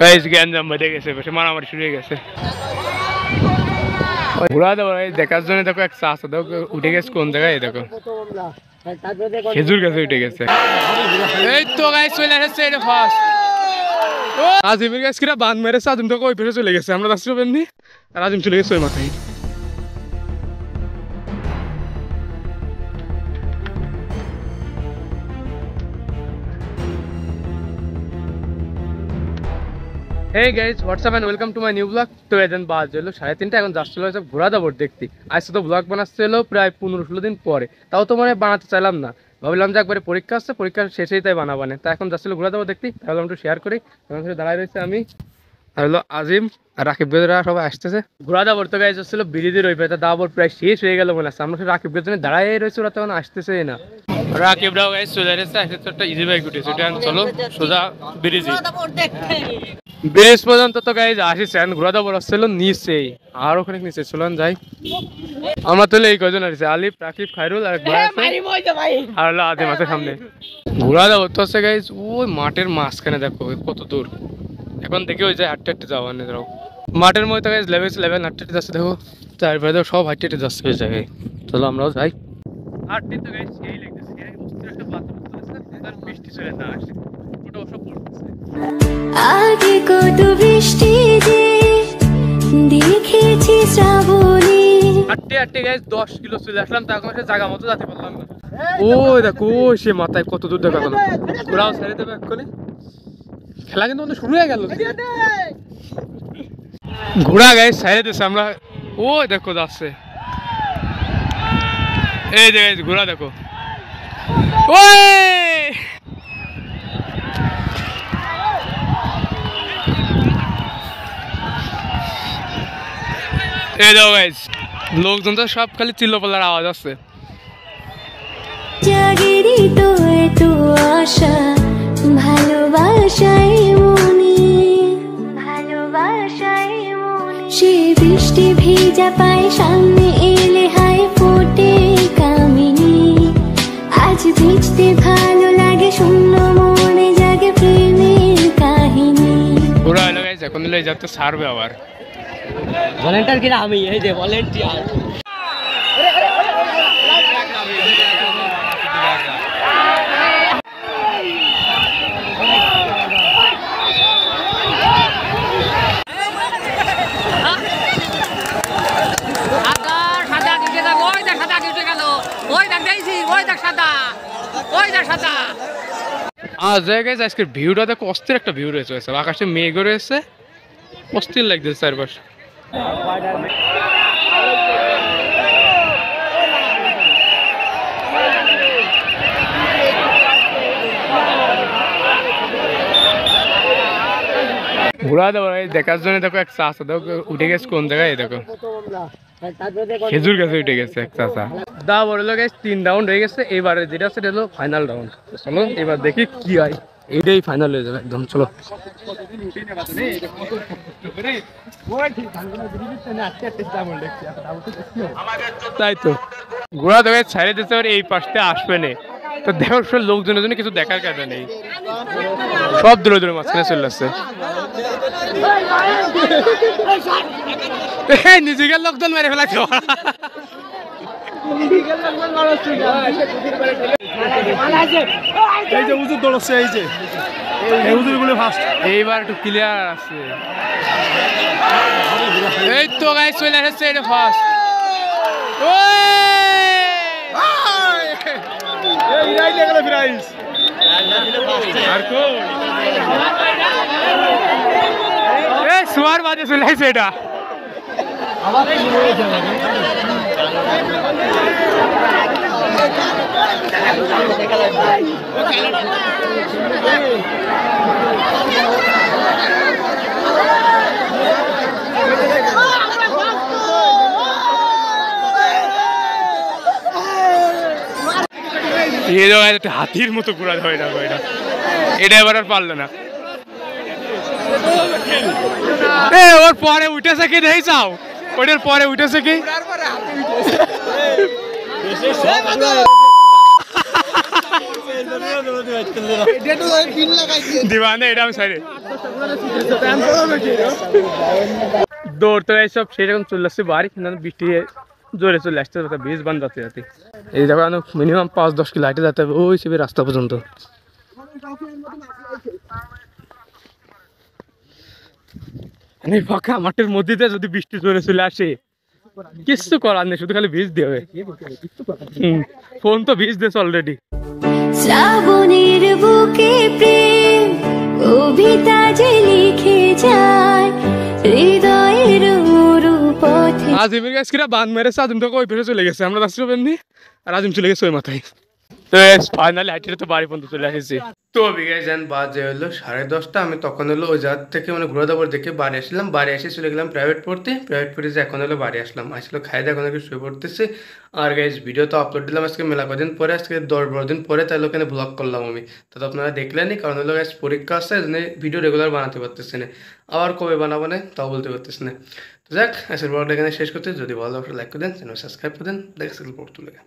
Guys গ্যাঞ্জাম বেঁধে গেছে, বসে মারামারি শুরু হয়ে গেছে। ঘোরা দেবো দেখার জন্য দেখো এক চাষা দেখো উঠে গেছে কোন জায়গায়, দেখো খেজুর গাছে উঠে গেছে। এই তো গাইস চলে আসছে এটা ফার্স্ট। আজিমের গাছ কিরা বাঁধ মেরেছে, আজিম তো ওই পেছনে চলে গেছে, আমরা যাচ্ছি এমনি আর আজিম চলে গেছে ওই মাথায়। Hey guys, what's up and welcome to my new vlog. তো এখন বাজ হলো 3:30, এখন যাচ্ছিল হচ্ছে ঘোরা দাবর দেখতে। আজকে তো ব্লগ বানাচ্ছিল প্রায় 15-16 দিন পরে, তাও তো মানে বানাতে চাইলাম না, ভাবলাম যে একবারে পরীক্ষা আসছে, পরীক্ষা শেষেই তাই বানাবানে। তা এখন যাচ্ছিল ঘোরা দাবর দেখতে, তাহলে একটু শেয়ার করি। এখন দাঁড়ায় রয়েছে আমি আর হলো আজিম আর রাকিব গেজরা সবাই আসতেছে। ঘোরা দাবর তো গাইজ হচ্ছিল বিরিদির ওই পেতে, দাবর প্রায় শেষ হয়ে গেল মনে আছে। আমরা রাকিব গেজনে দাঁড়াই রয়েছে, ওরা তখন আসতেছেই না। রাকিবরাও গাইজ চলে এসেছে, আসতে একটা ইজি বাইক উঠেছে, ওটা চলো সোজা ব্রিজ ব্রিজ পর্যন্ত তো গাইজ আসিছেন। ঘোরা দাবর আসছিল নিচেই, আর ওখানে নিচে চলুন যাই। আমরা তো এই কজন আসছে, আলিফ রাকিব খায়রুল আর হলো আদিম আছে সামনে। ঘোরা দাবর তো আছে গাইজ ওই মাঠের মাঝখানে, দেখো কত দূর। এখন দেখে ওই যায় হাঁটতে হাঁটতে যাওয়া নেই, ধরো মাঠের মধ্যে গাইজ লেভেল হাঁটতে হাঁটতে যাচ্ছে, দেখো চারপাশে দেখো সব হাঁটতে হাঁটতে যাচ্ছে ওই জায়গায়। চলো আমরাও যাই। হাঁটতে তো গাইজ সেই লাগতেছে, একটা বাথরুম বৃষ্টি চলে না আসে, ওটা ওসব পড়তেছে। আগে কত বৃষ্টি যে দেখেছি শ্রাবণে, হাঁটতে হাঁটতে গাইজ 10 কিলো চলে আসলাম, তখন সে জায়গা মতো যেতে পারলাম না। ওই দেখো সে মাথায় কত দূর দেখা গেল, ঘোরাও ছেড়ে দেবে এক্ষুনি। খেলা কিন্তু শুরু হয়ে গেল, ঘোড়া গাইজ ছেড়ে দিচ্ছে আমরা। ওই দেখো যাচ্ছে, এই যে গাইজ ঘোড়া দেখো। ওই এই দেখো গাইজ লোকজন তো সব খালি চিল্লাপাল্লার আওয়াজ আছে। জাগেরই তো এত আশা, ভালোবাসায় মনে, ভালোবাসায় মনে। সে বৃষ্টি ভেজা পায় সামনে এলে হায় ফোটে কামিনী। আজ ভিজতে ভালো লাগে, শূন্য মনে জাগে প্রেমের কাহিনী। ঘোড়া হলো গাইজ, এখন দিলে যাতে ছাড়বে আবার। ভলেন্টিয়ার কিনা আমি, এই যে ভলেন্টিয়ার। আজকের ভিউটা দেখো, অস্থির একটা ভিউ রয়েছে, আকাশে মেঘ রয়েছে, অস্থির লাগতেছে চারপাশে। ঘোরা দেবো দেখার জন্য দেখো এক চাষা দেখো উঠে গেছে কোন জায়গায়, দেখো খেজুর গাছে উঠে গেছে এক চাষা। দা বড় লোক 3 রাউন্ড হয়ে গেছে, এবারে যেটা সেটা হলো ফাইনাল রাউন্ড। চলো এবার দেখি কি হয়, এটাই ফাইনাল হয়ে যাবে একদম। চলো তাই তো ঘোড়া দেখে ছাড়ে দিতে পারে, এই পাশে আসবে না তো দেখো সব লোকজনের জন্য কিছু দেখার কায়দা নেই, সব দূরে দূরে মাঝখানে চলে আসছে। নিজেকে লোকজন মেরে ফেলাচ্ছে, এইবার একটু ক্লিয়ার আছে। এই তো গাইস চলে আসছে এটা ফার্স্ট। সোয়ার বাজে চলে আসছে এটা। হাতির মতো ঘোরা হয় না, এটা এবার আর পারলো না। ওর পরে উঠেছে কি দেখি চাও, ওটার পরে উঠেছে কি দিবানে এটা আমি সাইডে দৌড়তে সব সেরকম চলে আসছে বাড়ি, কিন্তু বৃষ্টি জোরে চলে আসতে বীজ বান যাতে যাতে এই দেখো মিনিমাম 5-10 কিলো হাইটে যেতে হবে ওই সে রাস্তা পর্যন্ত। ফাঁকা মাঠের মধ্যে যদি বৃষ্টি জোরে চলে আসে কিচ্ছু করার নেই, শুধু খালি ভিজ দিয়ে হবে। ফোন তো ভিজ দিয়েছে অলরেডি। শ্রাবণের বুকে প্রেম কবিতা যে লিখে যায় হৃদয়ের মরু পথে। আজিমের গাছ কিনা বাঁধ মেরেছে, আজিমটা ওই পেছনে চলে গেছে, আমরা যাচ্ছি এমনি আর আজিম চলে গেছে ওই মাথায়। তো ফাইনালি হাইটে তো বাড়ি পর্যন্ত চলে আসেছি। তো বিঘায় যান বাজে হলো 10:30। আমি তখন হলো ওই জাত থেকে মানে ঘোরা দাবার দেখে বাড়ি আসলাম, বাড়ি এসে চলে গেলাম প্রাইভেট পড়তে যে এখন হলো বাড়ি আসলাম, আসলে খাই দিয়ে এখন শুয়ে পড়তেছে। আর গাইজ ভিডিও তো আপলোড দিলাম আজকে মেলা কদিন পরে, আজকে 10-12 দিন পরে, তাহলে ওখানে ব্লগ করলাম আমি। তো আপনারা দেখলেনই, কারণ হলো গাইজ পরীক্ষা আসছে, এই জন্য ভিডিও রেগুলার বানাতে পারতেছে না। আবার কবে বানাবো না তাও বলতে পারতেছে না। তো যাক আজকের ব্লগটা এখানে শেষ করতে, যদি ভালো লাইক করে দেন, চ্যানেল সাবস্ক্রাইব করে দেন, দেখতে পড়তে লাগে।